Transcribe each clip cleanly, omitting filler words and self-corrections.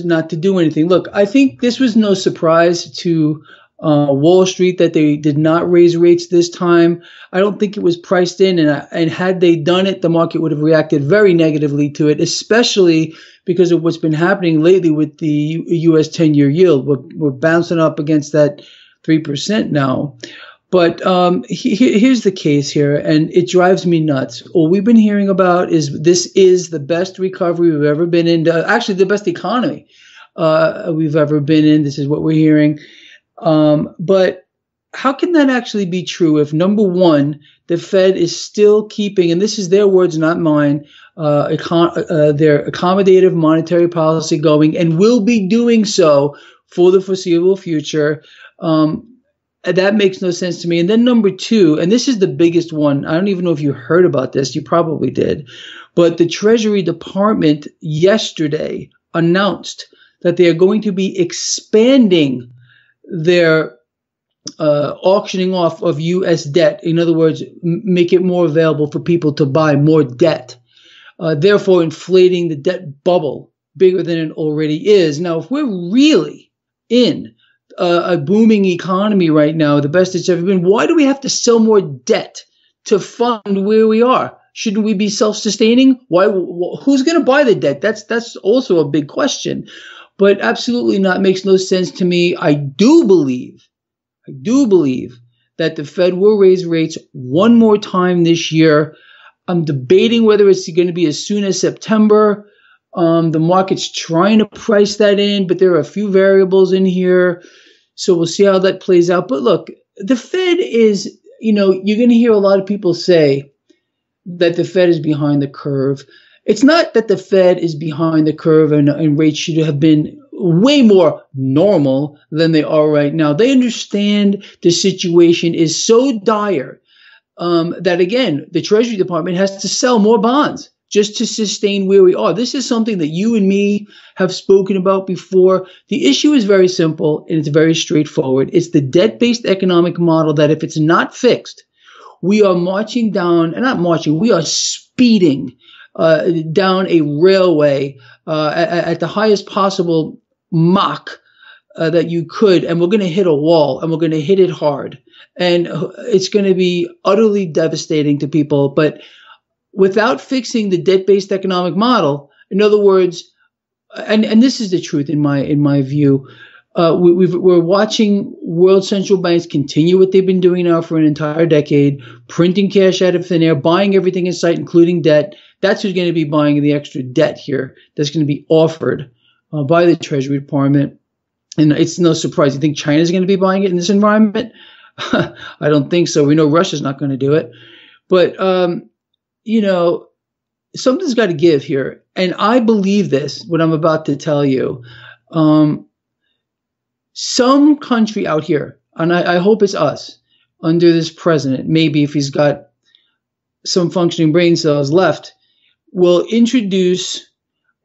not to do anything. Look, I think this was no surprise to Wall Street that they did not raise rates this time. I don't think it was priced in, and had they done it, the market would have reacted very negatively to it, especially because of what's been happening lately with the U.S. 10-year yield. We're bouncing up against that 3% now. But here's the case here, and it drives me nuts. All we've been hearing about is this is the best recovery we've ever been in, actually the best economy we've ever been in. This is what we're hearing. But how can that actually be true if, number one, the Fed is still keeping, and this is their words, not mine, their accommodative monetary policy going and will be doing so for the foreseeable future? That makes no sense to me. And then number two, and this is the biggest one. I don't even know if you heard about this. You probably did. But the Treasury Department yesterday announced that they are going to be expanding their auctioning off of U.S. debt. In other words, make it more available for people to buy more debt, therefore inflating the debt bubble bigger than it already is. Now, if we're really in a booming economy right now, the best it's ever been, why do we have to sell more debt to fund where we are? Shouldn't we be self-sustaining? Who's going to buy the debt? That's also a big question. But absolutely not. Makes no sense to me. I do believe that the Fed will raise rates one more time this year. I'm debating whether it's going to be as soon as September. The market's trying to price that in, but there are a few variables in here. So we'll see how that plays out. But look, the Fed is, you're going to hear a lot of people say that the Fed is behind the curve. It's not that the Fed is behind the curve and rates should have been way more normal than they are right now. They understand the situation is so dire that, again, the Treasury Department has to sell more bonds just to sustain where we are. This is something that you and me have spoken about before. The issue is very simple and it's very straightforward. It's the debt-based economic model that if it's not fixed, we are marching down, and not marching, we are speeding down a railway at the highest possible Mach that you could, and we're going to hit a wall, and we're going to hit it hard. And it's going to be utterly devastating to people. But without fixing the debt-based economic model, in other words, and this is the truth in my view, we're watching world central banks continue what they've been doing now for an entire decade, printing cash out of thin air, buying everything in sight, including debt. That's who's going to be buying the extra debt here that's going to be offered by the Treasury Department. And it's no surprise. You think China's going to be buying it in this environment? I don't think so. We know Russia's not going to do it. But, something's got to give here. And I believe this, what I'm about to tell you. Some country out here, and I hope it's us, under this president, maybe if he's got some functioning brain cells left, will introduce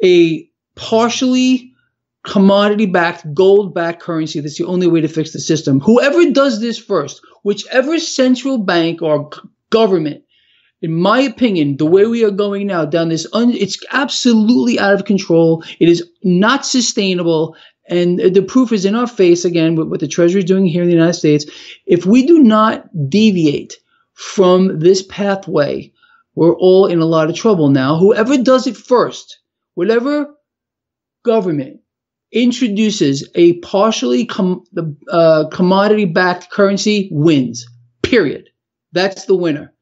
a partially commodity-backed, gold-backed currency. That's the only way to fix the system. Whoever does this first, whichever central bank or government, in my opinion, the way we are going now down this, it's absolutely out of control. It is not sustainable. And the proof is in our face, again, with what the Treasury is doing here in the United States. If we do not deviate from this pathway, we're all in a lot of trouble now. Whoever does it first, whatever government introduces a partially commodity-backed currency wins, period. That's the winner.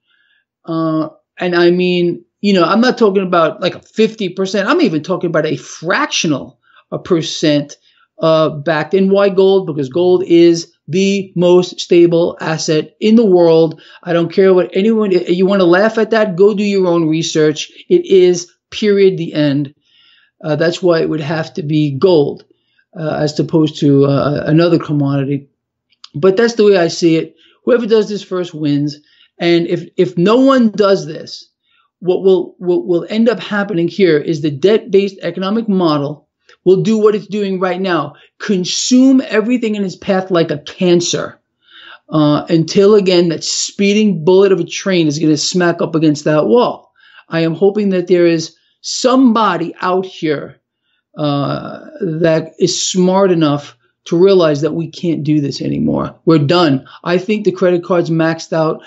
And I mean, I'm not talking about like a 50%. I'm even talking about a fractional percent backed. And why gold? Because gold is the most stable asset in the world. I don't care what anyone, you want to laugh at that, go do your own research. It is, period, the end. That's why it would have to be gold as opposed to another commodity. But that's the way I see it. Whoever does this first wins. And if no one does this, what will end up happening here is the debt-based economic model will do what it's doing right now, consume everything in its path like a cancer, until, again, that speeding bullet of a train is going to smack up against that wall. I am hoping that there is somebody out here that is smart enough to realize that we can't do this anymore. We're done. I think the credit card's maxed out.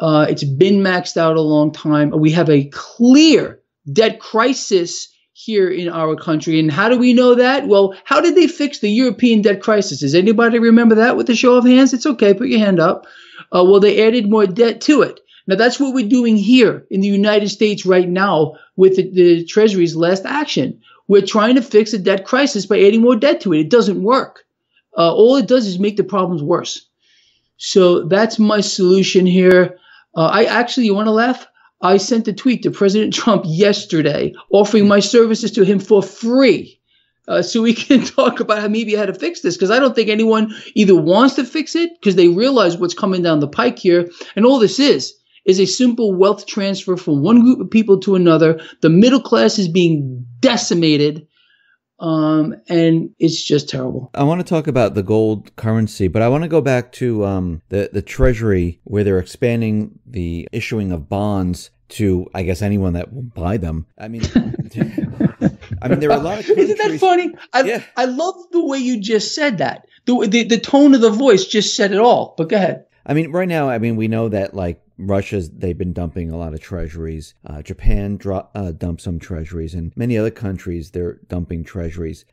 It's been maxed out a long time. We have a clear debt crisis here in our country. And how do we know that? Well, how did they fix the European debt crisis? Does anybody remember that with a show of hands? It's okay. Put your hand up. Well, they added more debt to it. Now, that's what we're doing here in the United States right now with the Treasury's last action. We're trying to fix a debt crisis by adding more debt to it. It doesn't work. All it does is make the problems worse. So that's my solution here. You want to laugh? I sent a tweet to President Trump yesterday offering my services to him for free so we can talk about how to fix this, because I don't think anyone either wants to fix it because they realize what's coming down the pike here. And all this is a simple wealth transfer from one group of people to another. The middle class is being decimated. And it's just terrible. I want to talk about the gold currency, but I want to go back to the Treasury, where they're expanding the issuing of bonds to, I guess, anyone that will buy them. I mean, there are a lot of countries. Isn't that funny? I love the way you just said that. The tone of the voice just said it all. But go ahead. I mean, right now, we know that they've been dumping a lot of treasuries. Japan dumped some treasuries, and many other countries, they're dumping treasuries.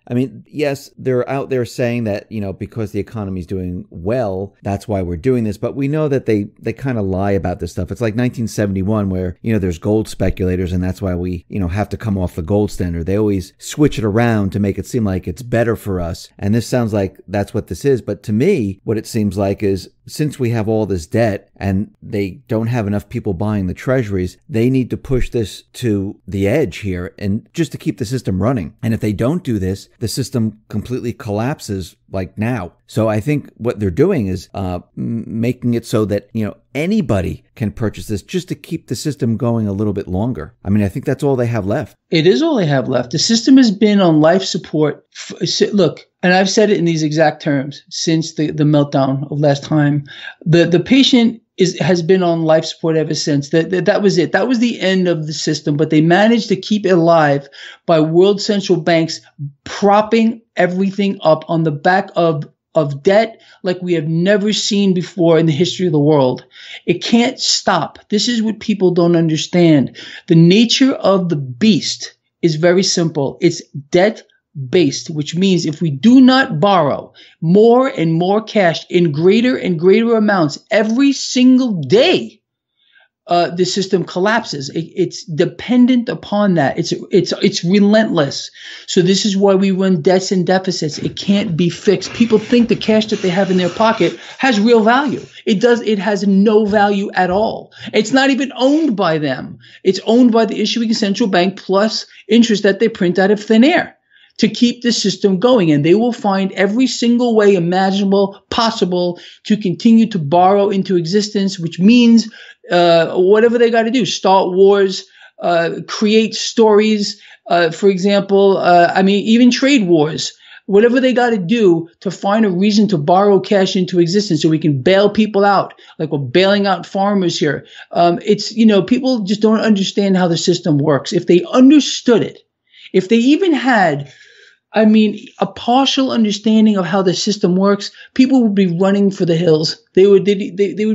Yes, they're out there saying that, because the economy is doing well, that's why we're doing this. But we know that they kind of lie about this stuff. It's like 1971 where, there's gold speculators, and that's why we, have to come off the gold standard. They always switch it around to make it seem like it's better for us. And this sounds like that's what this is. But to me, what it seems like is, since we have all this debt and they don't have enough people buying the treasuries, they need to push this to the edge here and just to keep the system running. And if they don't do this, the system completely collapses like now. So I think what they're doing is making it so that, anybody can purchase this just to keep the system going a little bit longer. I think that's all they have left. It is all they have left. The system has been on life support. Look, and I've said it in these exact terms since the meltdown of last time. The patient has been on life support ever since. That was it. That was the end of the system. But they managed to keep it alive by world central banks propping everything up on the back of debt like we have never seen before in the history of the world. It can't stop. This is what people don't understand. The nature of the beast is very simple. It's debt-based, which means if we do not borrow more and more cash in greater and greater amounts every single day, the system collapses. It's dependent upon that. It's relentless. So this is why we run debts and deficits. It can't be fixed. People think the cash that they have in their pocket has real value. It has no value at all. It's not even owned by them. It's owned by the issuing central bank plus interest that they print out of thin air to keep the system going. And they will find every single way imaginable, possible to continue to borrow into existence, which means whatever they got to do, start wars, create stories, for example, even trade wars, whatever they got to do to find a reason to borrow cash into existence so we can bail people out, like we're bailing out farmers here. People just don't understand how the system works. If they understood it, if they even had a partial understanding of how the system works, people would be running for the hills. They would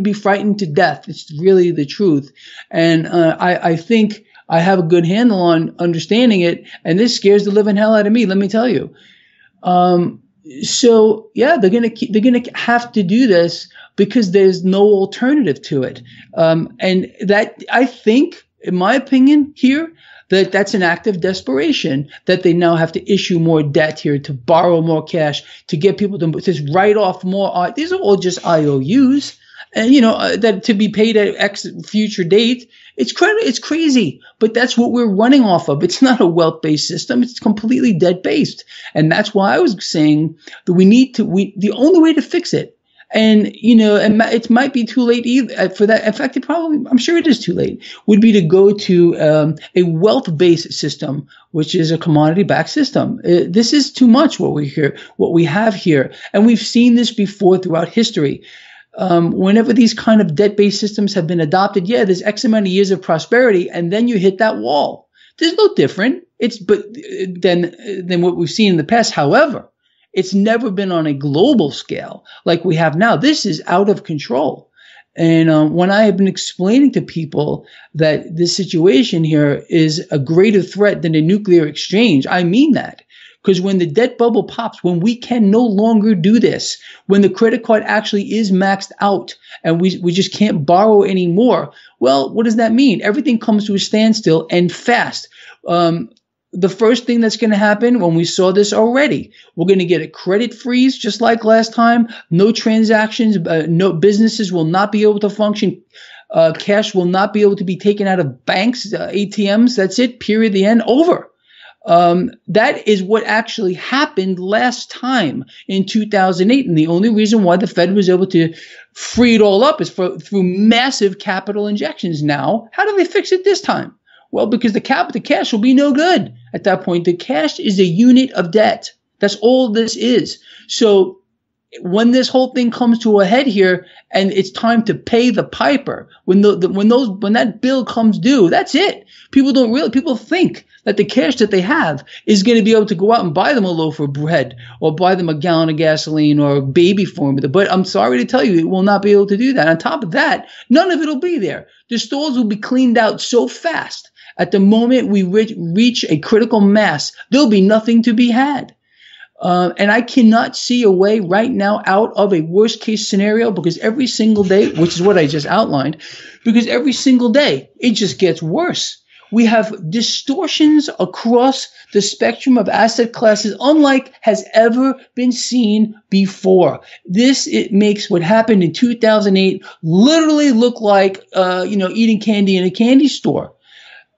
be frightened to death. It's really the truth. And I think I have a good handle on understanding it. And this scares the living hell out of me, let me tell you. So yeah, they're gonna have to do this because there's no alternative to it. And that, I think, in my opinion here, that's an act of desperation that they now have to issue more debt here, to borrow more cash, to get people to just write off more. These are all just IOUs, and that to be paid at X future date. It's crazy, but that's what we're running off of. It's not a wealth-based system. It's completely debt-based, and that's why I was saying that the only way to fix it. And, it might be too late either for that. In fact, I'm sure it is too late, would be to go to a wealth-based system, which is a commodity-backed system. This is too much what we have here. And we've seen this before throughout history. Whenever these kind of debt-based systems have been adopted, there's X amount of years of prosperity, and then you hit that wall. There's no different. Than what we've seen in the past. However, it's never been on a global scale like we have now. This is out of control. And when I have been explaining to people that this situation here is a greater threat than a nuclear exchange, I mean that. Because when the debt bubble pops, when we can no longer do this, when the credit card actually is maxed out and we just can't borrow anymore, well, what does that mean? Everything comes to a standstill and fast. The first thing that's going to happen when we saw this already, we're going to get a credit freeze just like last time. No transactions, no businesses will not be able to function. Cash will not be able to be taken out of banks, ATMs. That's it. Period. The end. Over. That is what actually happened last time in 2008. And the only reason why the Fed was able to free it all up is through massive capital injections. Now, how do they fix it this time? Well, because the cash will be no good at that point. The cash is a unit of debt. That's all this is. So when this whole thing comes to a head here and it's time to pay the piper, when that bill comes due, that's it. People think that the cash that they have is going to be able to go out and buy them a loaf of bread or buy them a gallon of gasoline or baby formula. But I'm sorry to tell you, it will not be able to do that. On top of that, none of it will be there. The stores will be cleaned out so fast. At the moment we reach a critical mass, there'll be nothing to be had. And I cannot see a way right now out of a worst case scenario because every single day, which is what I just outlined, because every single day it just gets worse. We have distortions across the spectrum of asset classes unlike has ever been seen before. It makes what happened in 2008 literally look like, eating candy in a candy store.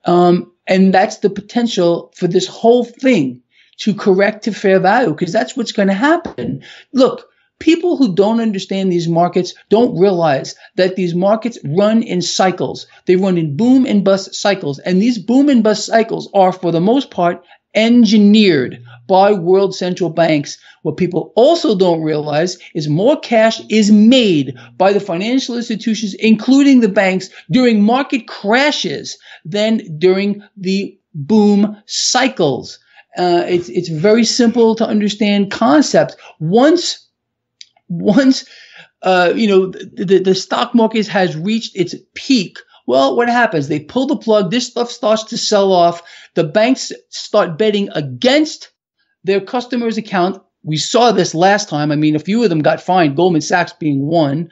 And that's the potential for this whole thing to correct to fair value, because that's what's going to happen. Look, people who don't understand these markets don't realize that these markets run in cycles. They run in boom and bust cycles. And these boom and bust cycles are, for the most part, engineered by world central banks. What people also don't realize is more cash is made by the financial institutions, including the banks, during market crashes than during the boom cycles. It's very simple to understand concept. Once the stock market has reached its peak, well, what happens? They pull the plug. This stuff starts to sell off. The banks start betting against their customers' account. We saw this last time. I mean, a few of them got fined, Goldman Sachs being one.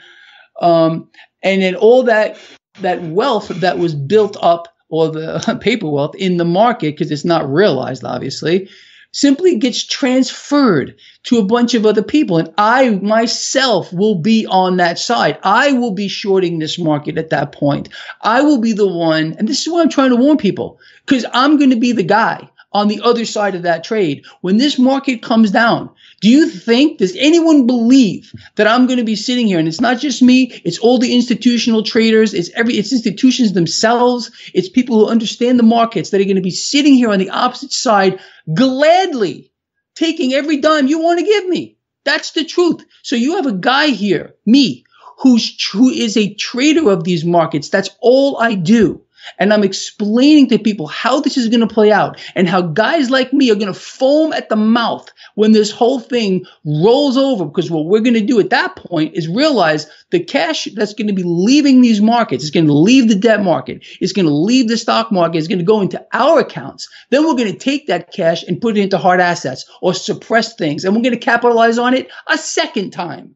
And then all that wealth that was built up, or the paper wealth in the market, because it's not realized, obviously, simply gets transferred to a bunch of other people. And I myself will be on that side. I will be shorting this market at that point. I will be the one, and this is why I'm trying to warn people, because I'm going to be the guy on the other side of that trade. When this market comes down, does anyone believe that I'm going to be sitting here? And it's not just me, it's all the institutional traders, it's institutions themselves, it's people who understand the markets that are going to be sitting here on the opposite side, gladly taking every dime you want to give me. That's the truth. So you have a guy here, me, who is a trader of these markets. That's all I do. And I'm explaining to people how this is going to play out and how guys like me are going to foam at the mouth when this whole thing rolls over. Because what we're going to do at that point is realize the cash that's going to be leaving these markets is going to leave the debt market. It's going to leave the stock market. It's going to go into our accounts. Then we're going to take that cash and put it into hard assets or suppress things. And we're going to capitalize on it a second time.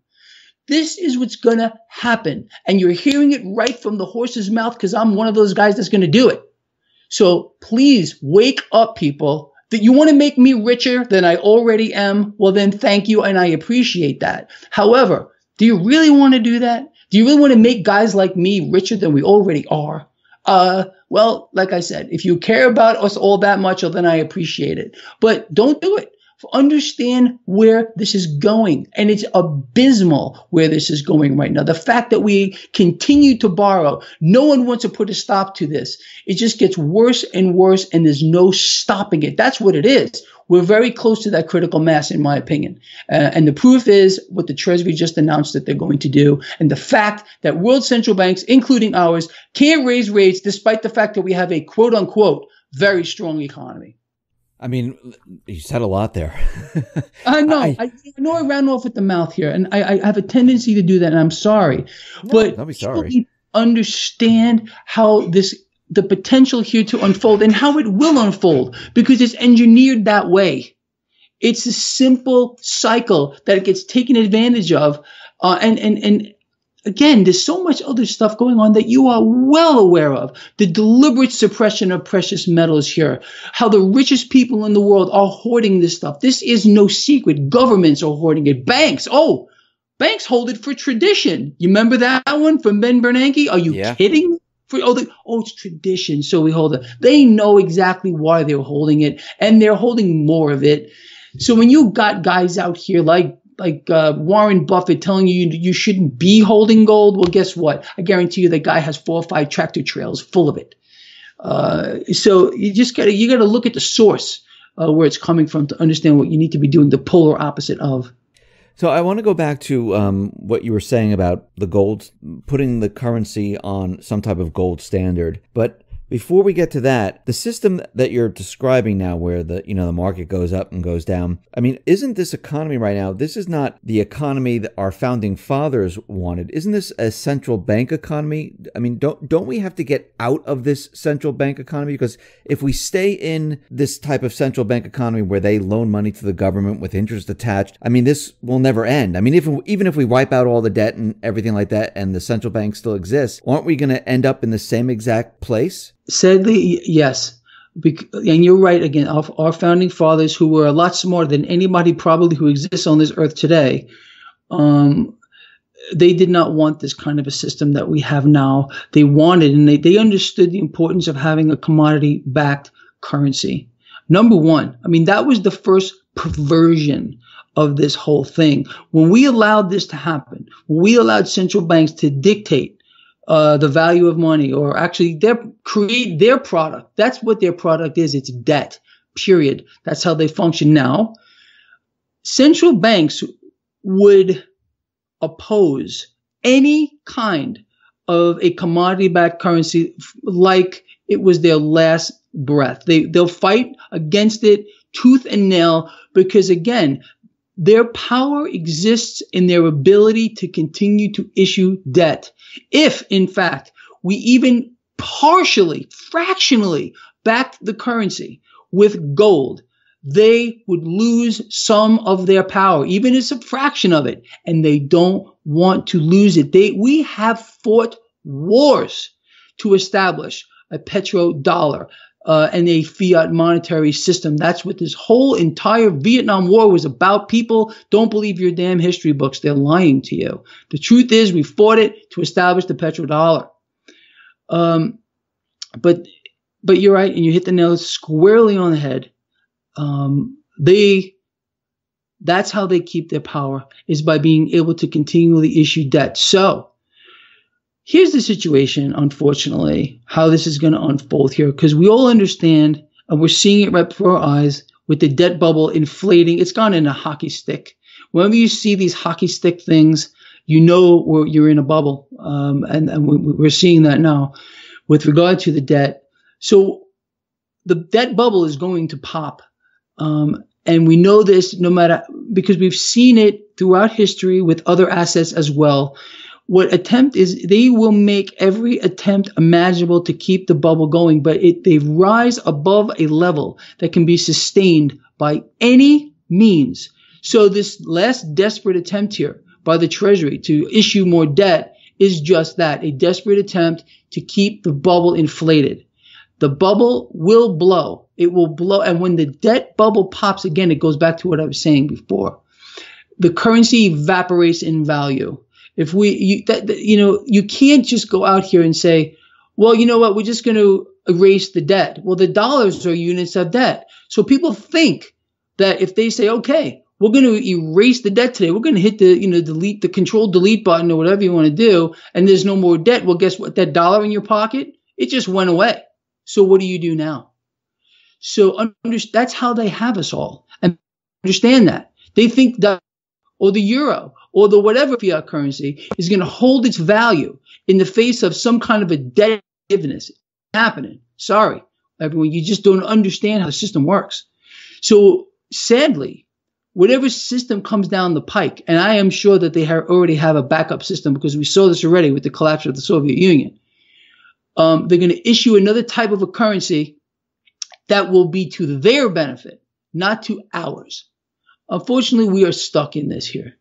This is what's going to happen. And you're hearing it right from the horse's mouth because I'm one of those guys that's going to do it. So please wake up, people. That you want to make me richer than I already am? Well, then thank you. And I appreciate that. However, do you really want to do that? Do you really want to make guys like me richer than we already are? Well, like I said, if you care about us all that much, well, then I appreciate it. But don't do it. Understand where this is going. And it's abysmal where this is going right now. The fact that we continue to borrow, no one wants to put a stop to this. It just gets worse and worse, and there's no stopping it. That's what it is. We're very close to that critical mass, in my opinion. And the proof is what the Treasury just announced that they're going to do. And the fact that world central banks, including ours, can't raise rates despite the fact that we have a quote unquote very strong economy. I mean, you said a lot there. I know. I know I ran off at the mouth here, and I have a tendency to do that, and I'm sorry. No, But don't be people sorry. need to understand how the potential here to unfold and how it will unfold, because it's engineered that way. It's a simple cycle that it gets taken advantage of. And again, there's so much other stuff going on that you are well aware of. The deliberate suppression of precious metals here, how the richest people in the world are hoarding this stuff. This is no secret. Governments are hoarding it. Banks banks hold it for tradition. You remember that one from Ben Bernanke? Are you kidding? It's tradition, so we hold it. They know exactly why they're holding it, and they're holding more of it. So when you got guys out here like Warren Buffett telling you shouldn't be holding gold, well, guess what? I guarantee you that guy has 4 or 5 tractor trailers full of it. So you gotta look at the source where it's coming from to understand what you need to be doing, the polar opposite of. So I want to go back to what you were saying about the gold, putting the currency on some type of gold standard. But before we get to that, the system that you're describing now, where the market goes up and goes down, I mean, isn't this economy right now? This is not the economy that our founding fathers wanted. Isn't this a central bank economy? I mean, don't we have to get out of this central bank economy? Because if we stay in this type of central bank economy where they loan money to the government with interest attached, I mean, this will never end. I mean, even if we wipe out all the debt and everything like that, and the central bank still exists, aren't we going to end up in the same exact place? Sadly, yes. And you're right again. Our founding fathers, who were a lot smarter than anybody probably who exists on this earth today, they did not want this kind of a system that we have now. They wanted, and they understood the importance of having a commodity-backed currency. Number one, I mean, that was the first perversion of this whole thing. When we allowed this to happen, when we allowed central banks to dictate the value of money, or actually create their product. That's what their product is. It's debt, period. That's how they function now. Central banks would oppose any kind of a commodity-backed currency like it was their last breath. They'll fight against it tooth and nail because, again, their power exists in their ability to continue to issue debt. If, in fact, we even partially, fractionally backed the currency with gold, they would lose some of their power, even as a fraction of it, and they don't want to lose it. We have fought wars to establish a petrodollar and a fiat monetary system. That's what this whole entire Vietnam War was about. People don't believe your damn history books. They're lying to you. The truth is we fought it to establish the petrodollar. But you're right, and you hit the nail squarely on the head. That's how they keep their power, is by being able to continually issue debt. So here's the situation, unfortunately, how this is going to unfold here, because we all understand, and we're seeing it right before our eyes, with the debt bubble inflating. It's gone in a hockey stick. Whenever you see these hockey stick things, you know you're in a bubble. And we're seeing that now with regard to the debt. So the debt bubble is going to pop. And we know this because we've seen it throughout history with other assets as well. What attempt is, they will make every attempt imaginable to keep the bubble going, but they rise above a level that can be sustained by any means. So this last desperate attempt here by the Treasury to issue more debt is just that, a desperate attempt to keep the bubble inflated. The bubble will blow. It will blow. And when the debt bubble pops again, it goes back to what I was saying before. The currency evaporates in value. If you can't just go out here and say, well, you know what, we're just going to erase the debt. Well, the dollars are units of debt. So people think that if they say, okay, we're going to erase the debt today, we're going to hit the control delete button or whatever you want to do, and there's no more debt. Well, guess what? That dollar in your pocket, it just went away. So what do you do now? So that's how they have us all. And understand that. They think that, or the euro, or the whatever fiat currency is going to hold its value in the face of some kind of a debt forgiveness. It's happening. Sorry. everyone. You just don't understand how the system works. So sadly, whatever system comes down the pike, and I am sure that they already have a backup system because we saw this already with the collapse of the Soviet Union. They're going to issue another type of a currency that will be to their benefit, not to ours. Unfortunately, we are stuck in this here.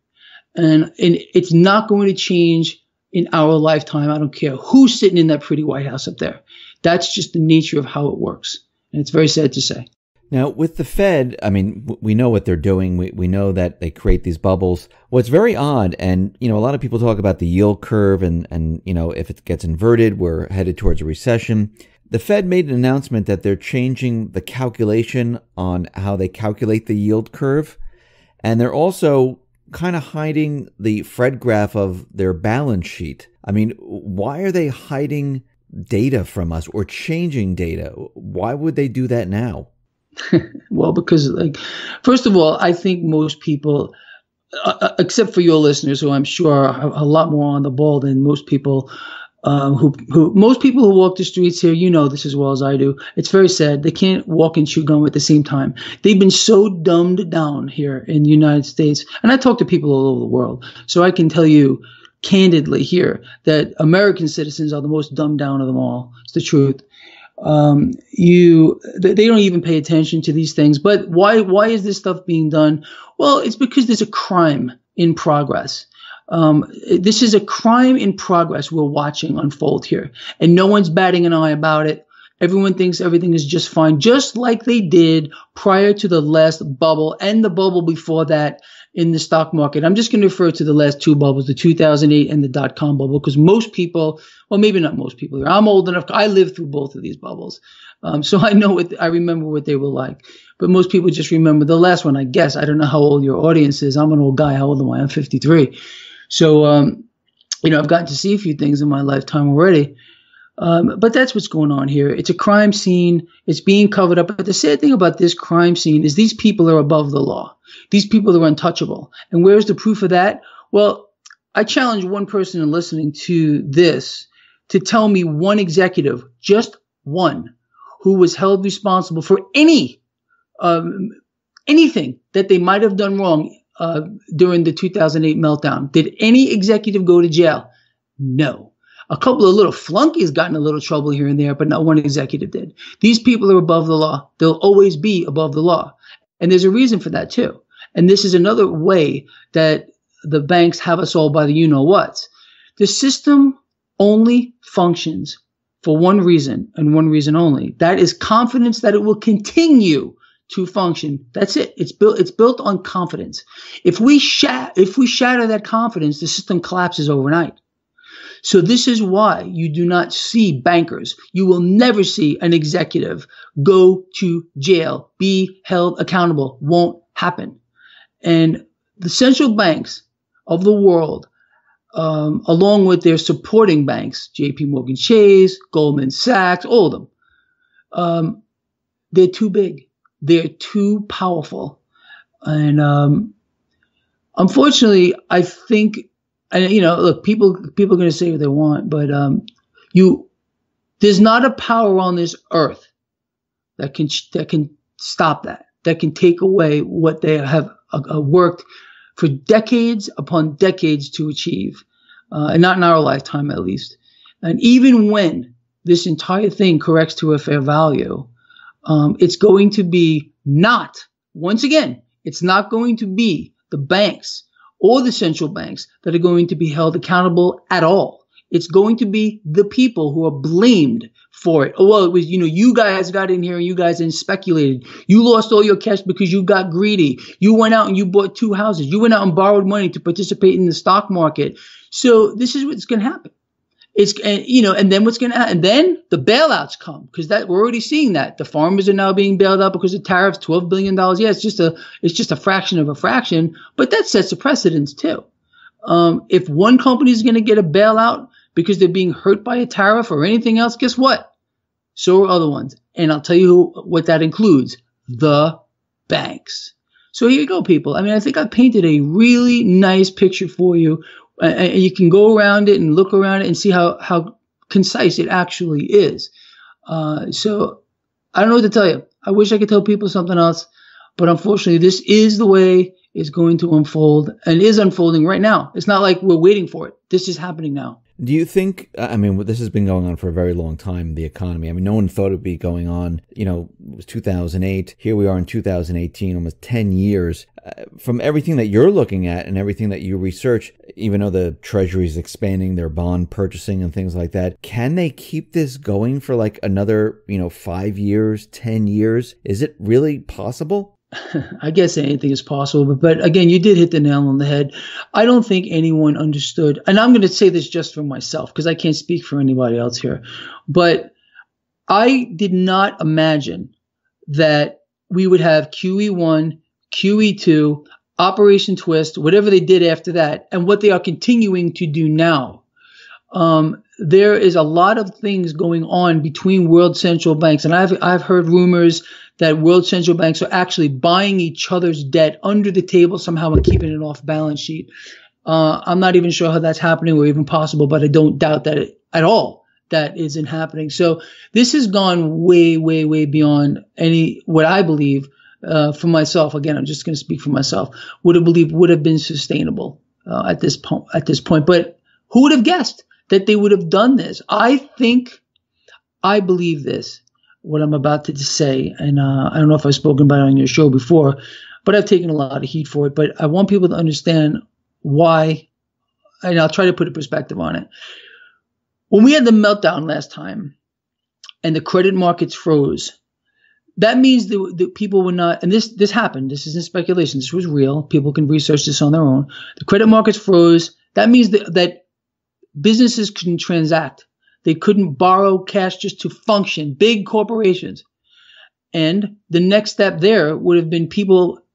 And it's not going to change in our lifetime. I don't care who's sitting in that pretty White House up there. That's just the nature of how it works. And it's very sad to say. Now, with the Fed, I mean, we know what they're doing. We know that they create these bubbles. What's very odd, and, a lot of people talk about the yield curve and, if it gets inverted, we're headed towards a recession. The Fed made an announcement that they're changing the calculation on how they calculate the yield curve. And they're also kind of hiding the Fred graph of their balance sheet. I mean, why are they hiding data from us or changing data? Why would they do that now? Well, because first of all, I think most people, except for your listeners, who I'm sure are a lot more on the ball than most people, most people who walk the streets here, this as well as I do. It's very sad. They can't walk and chew gum at the same time. They've been so dumbed down here in the United States. And I talk to people all over the world. So I can tell you candidly here that American citizens are the most dumbed down of them all. It's the truth. They don't even pay attention to these things. But why is this stuff being done? Well, it's because there's a crime in progress. This is a crime in progress we're watching unfold here, and no one's batting an eye about it. Everyone thinks everything is just fine, just like they did prior to the last bubble and the bubble before that in the stock market. I'm just going to refer to the last two bubbles, the 2008 and the dot-com bubble, because most people, well, maybe not most people here. I'm old enough. I lived through both of these bubbles. So I remember what they were like. But most people just remember the last one, I guess. I don't know how old your audience is. I'm an old guy. How old am I? I'm 53. So, I've gotten to see a few things in my lifetime already. But that's what's going on here. It's a crime scene. It's being covered up. But the sad thing about this crime scene is these people are above the law. These people are untouchable. And where's the proof of that? Well, I challenge one person in listening to this to tell me one executive, just one, who was held responsible for anything that they might have done wrong during the 2008 meltdown. Did any executive go to jail? No. A couple of little flunkies got in a little trouble here and there, but not one executive did. These people are above the law. They'll always be above the law. And there's a reason for that too. And this is another way that the banks have us all by the you-know-whats. The system only functions for one reason and one reason only. That is confidence that it will continue to function. That's it. It's built on confidence. If we shatter that confidence, the system collapses overnight. So this is why you do not see bankers. You will never see an executive go to jail, be held accountable. Won't happen. And the central banks of the world, along with their supporting banks, JP Morgan Chase, Goldman Sachs, all of them, they're too big. They're too powerful. And unfortunately, I think, and look, people are going to say what they want, but there's not a power on this earth that can stop that can take away what they have worked for decades upon decades to achieve, and not in our lifetime at least. And even when this entire thing corrects to a fair value, it's going to be it's not going to be the banks or the central banks that are going to be held accountable at all. It's going to be the people who are blamed for it. Oh, well, it was, you guys got in here and you guys speculated. You lost all your cash because you got greedy. You went out and you bought 2 houses. You went out and borrowed money to participate in the stock market. So this is what's going to happen. And then what's going to happen? And then the bailouts come, because we're already seeing that the farmers are now being bailed out because of tariffs, $12 billion. Yeah, it's just a fraction of a fraction, but that sets a precedence too. If one company is going to get a bailout because they're being hurt by a tariff or anything else, guess what? So are other ones. And I'll tell you what that includes: the banks. So here you go, people. I mean, I think I painted a really nice picture for you. And you can go around it and look around it and see how concise it actually is. So I don't know what to tell you. I wish I could tell people something else, but unfortunately, this is the way it's going to unfold and is unfolding right now. It's not like we're waiting for it. This is happening now. Do you think, I mean, this has been going on for a very long time, the economy. I mean, no one thought it would be going on, it was 2008. Here we are in 2018, almost 10 years. From everything that you're looking at and everything that you research, even though the Treasury is expanding their bond purchasing and things like that, can they keep this going for like another, 5 years, 10 years? Is it really possible? I guess anything is possible, but again, you did hit the nail on the head. I don't think anyone understood, and I'm going to say this just for myself because I can't speak for anybody else here, but I did not imagine that we would have QE1, QE2, Operation Twist, whatever they did after that, and what they are continuing to do now. There is a lot of things going on between world central banks, and I've heard rumors that world central banks are actually buying each other's debt under the table somehow and keeping it off balance sheet. I'm not even sure how that's happening or even possible, but I don't doubt that at all that isn't happening. So this has gone way, way, way beyond what I believe for myself. Again, I'm just going to speak for myself. Would have been sustainable at this point. But who would have guessed that they would have done this? I believe this, what I'm about to say, and I don't know if I've spoken about it on your show before, but I've taken a lot of heat for it. But I want people to understand why, and I'll try to put a perspective on it. When we had the meltdown last time and the credit markets froze, that means the people were not, and this happened, this isn't speculation, this was real, people can research this on their own. The credit markets froze. That means that businesses couldn't transact. They couldn't borrow cash just to function, big corporations. And the next step there would have been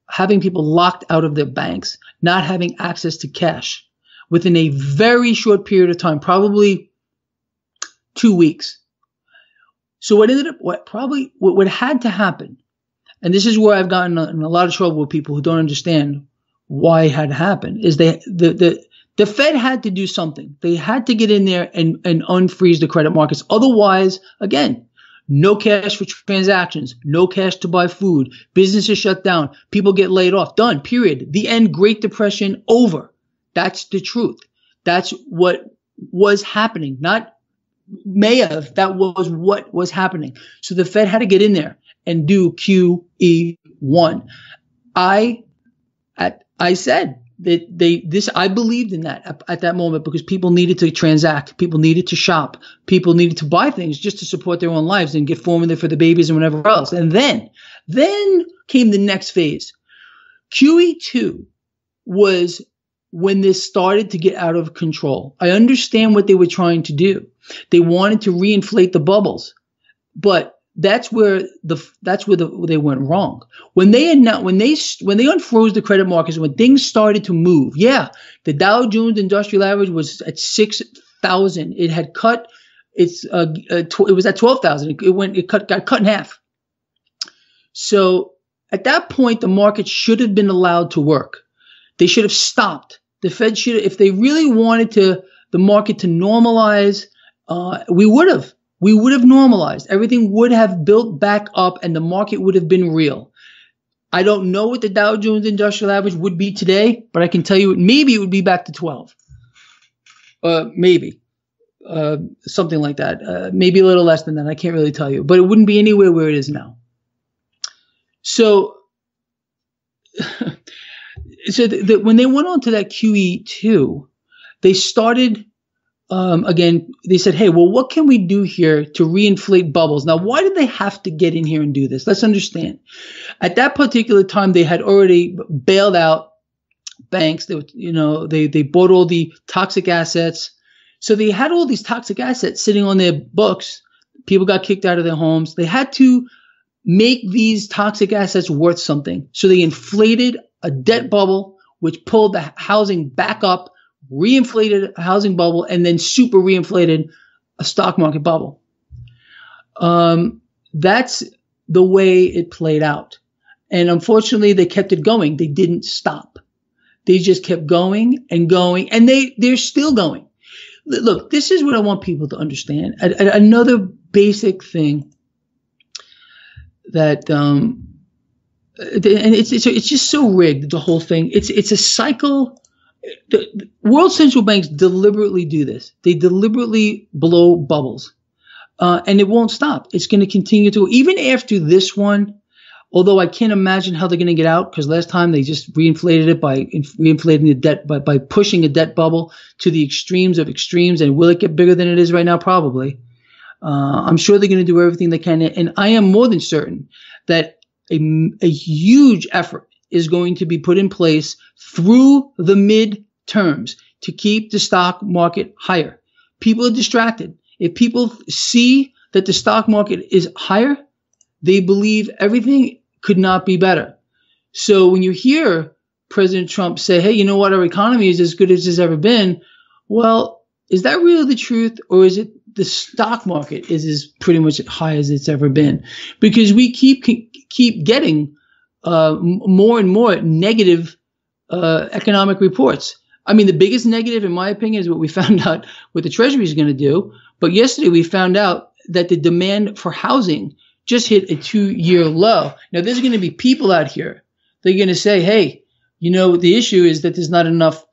having people locked out of their banks, not having access to cash within a very short period of time, probably 2 weeks. So what had to happen, and this is where I've gotten in a lot of trouble with people who don't understand why it had to happen, is the Fed had to do something. They had to get in there and unfreeze the credit markets. Otherwise, again, no cash for transactions, no cash to buy food, businesses shut down, people get laid off. Done, period. The end, Great Depression, over. That's the truth. That's what was happening, not may have. That was what was happening. So the Fed had to get in there and do QE1. I said that I believed in that at that moment because people needed to transact, people needed to shop, people needed to buy things just to support their own lives and get formula for the babies and whatever else. And then came the next phase. QE2 was when this started to get out of control. I understand what they were trying to do. They wanted to reinflate the bubbles, but that's where they went wrong. When they unfroze the credit markets, when things started to move, the Dow Jones Industrial Average was at 6,000. It had cut. It was at 12,000. It got cut in half. So at that point, the market should have been allowed to work. They should have stopped. The Fed should, if they really wanted the market to normalize, we would have normalized. Everything would have built back up and the market would have been real. I don't know what the Dow Jones Industrial Average would be today, but I can tell you maybe it would be back to 12. Maybe. Something like that. Maybe a little less than that. I can't really tell you. But it wouldn't be anywhere where it is now. So, when they went on to that QE2, they started... again, they said, hey, well, what can we do here to reinflate bubbles? Now, why did they have to get in here and do this? Let's understand. At that particular time, they had already bailed out banks. They bought all the toxic assets. So they had all these toxic assets sitting on their books. People got kicked out of their homes. They had to make these toxic assets worth something. So they inflated a debt bubble, which pulled the housing back up, reinflated a housing bubble, and then super reinflated a stock market bubble. That's the way it played out. And unfortunately, they kept it going. They didn't stop. They just kept going and going, and they're still going. Look, this is what I want people to understand. Another basic thing. that and it's just so rigged, the whole thing. It's a cycle. The world central banks deliberately do this. They deliberately blow bubbles, and it won't stop. It's going to continue to, even after this one. Although I can't imagine how they're going to get out, because last time they just reinflated it by reinflating the debt, by pushing a debt bubble to the extremes of extremes. And will it get bigger than it is right now? Probably. I'm sure they're going to do everything they can. And I am more than certain that a huge effort is going to be put in place through the midterms to keep the stock market higher. People are distracted. If people see that the stock market is higher, they believe everything could not be better. So when you hear President Trump say, hey, you know what, our economy is as good as it's ever been, well, is that really the truth, or is it the stock market is as pretty much as high as it's ever been? Because we keep getting more and more negative economic reports. I mean, the biggest negative, in my opinion, is what we found out what the Treasury is going to do. But yesterday we found out that the demand for housing just hit a 2-year low. Now, there's going to be people out here. They're going to say, hey, you know, the issue is that there's not enough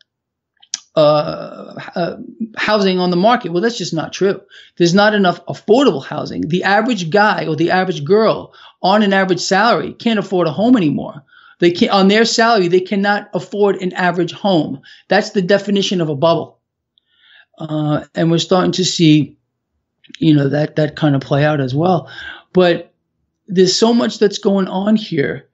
housing on the market. Well, that's just not true. There's not enough affordable housing. The average guy or the average girl on an average salary can't afford a home anymore. They can't, on their salary, they cannot afford an average home. That's the definition of a bubble. And we're starting to see, you know, that kind of play out as well. But there's so much that's going on here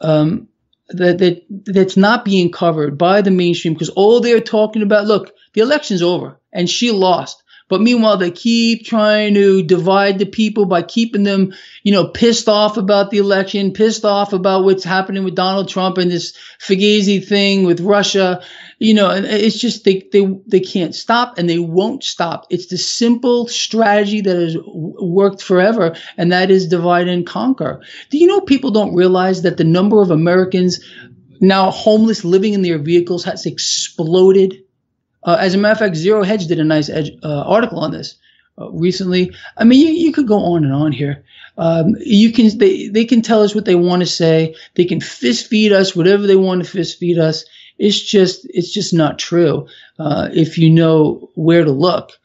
that's not being covered by the mainstream, because all they're talking about, look, the election's over and she lost. But meanwhile, they keep trying to divide the people by keeping them, you know, pissed off about the election, pissed off about what's happening with Donald Trump and this Fugazi thing with Russia. You know, and it's just they can't stop, and they won't stop. It's the simple strategy that has worked forever, and that is divide and conquer. Do you know people don't realize that the number of Americans now homeless living in their vehicles has exploded? As a matter of fact, Zero Hedge did a nice article on this recently. I mean, you could go on and on here. They can tell us what they want to say. They can fist feed us whatever they want to fist feed us. It's just not true. If you know where to look,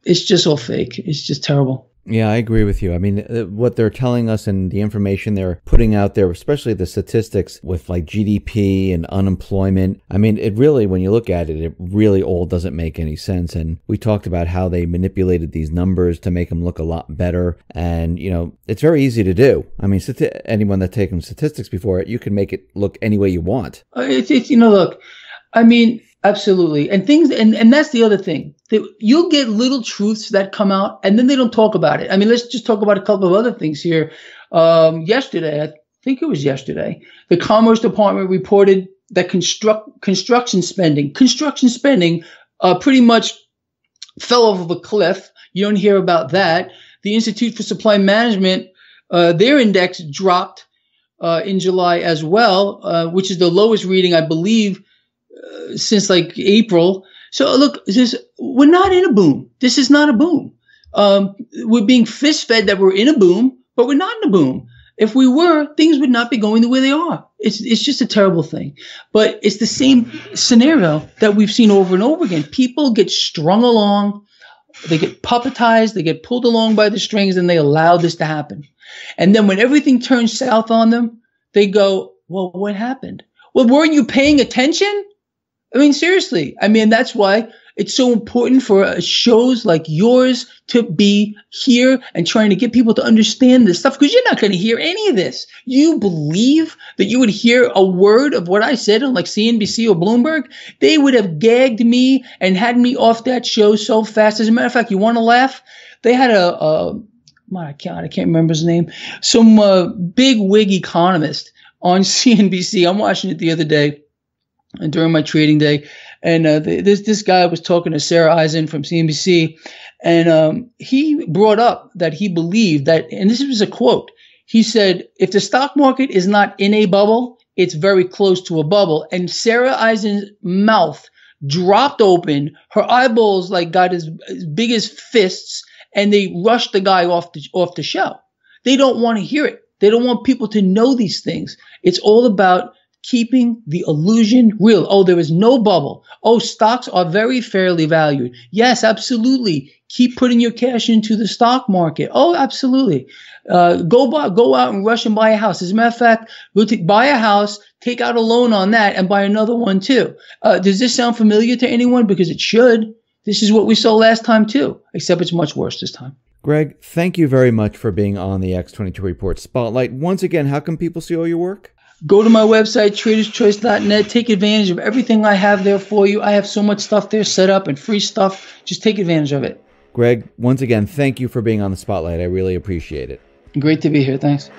it's just all fake. It's just terrible. Yeah, I agree with you. I mean, what they're telling us and the information they're putting out there, especially the statistics with like GDP and unemployment, I mean, it really, when you look at it, it really all doesn't make any sense. And we talked about how they manipulated these numbers to make them look a lot better. And, you know, it's very easy to do. I mean, anyone that's taken statistics before, you can make it look any way you want. You know, look, I mean, absolutely. And things, and that's the other thing. You'll get little truths that come out, and then they don't talk about it. I mean, let's just talk about a couple of other things here. Yesterday, I think it was yesterday, the Commerce Department reported that construction spending pretty much fell off of a cliff. You don't hear about that. The Institute for Supply Management, their index dropped in July as well, which is the lowest reading, I believe, since like April. So look, we're not in a boom. This is not a boom. We're being fist fed that we're in a boom, but we're not in a boom. If we were, things would not be going the way they are. It's just a terrible thing. But it's the same scenario that we've seen over and over again. People get strung along, they get puppetized, they get pulled along by the strings, and they allow this to happen. And then when everything turns south on them, they go, well, what happened? Well, weren't you paying attention? I mean, seriously. I mean, that's why it's so important for shows like yours to be here and trying to get people to understand this stuff, because you're not going to hear any of this. You believe that you would hear a word of what I said on like CNBC or Bloomberg? They would have gagged me and had me off that show so fast. As a matter of fact, you want to laugh? They had I can't remember his name, some big wig economist on CNBC. I'm watching it the other day during my trading day, and this guy was talking to Sarah Eisen from CNBC, and he brought up that he believed that, and this was a quote, he said, if the stock market is not in a bubble, it's very close to a bubble. And Sarah Eisen's mouth dropped open, her eyeballs like got as big as fists, and they rushed the guy off the show. They don't want to hear it. They don't want people to know these things. It's all about keeping the illusion real. Oh, there is no bubble. Oh, stocks are very fairly valued. Yes, absolutely. Keep putting your cash into the stock market. Oh, absolutely. Go out and rush and buy a house. As a matter of fact, buy a house, take out a loan on that, and buy another one too. Does this sound familiar to anyone? Because it should. This is what we saw last time too, except it's much worse this time. Greg, thank you very much for being on the X22 Report Spotlight. Once again, how can people see all your work? Go to my website, traderschoice.net. Take advantage of everything I have there for you. I have so much stuff there set up and free stuff. Just take advantage of it. Greg, once again, thank you for being on the Spotlight. I really appreciate it. Great to be here. Thanks.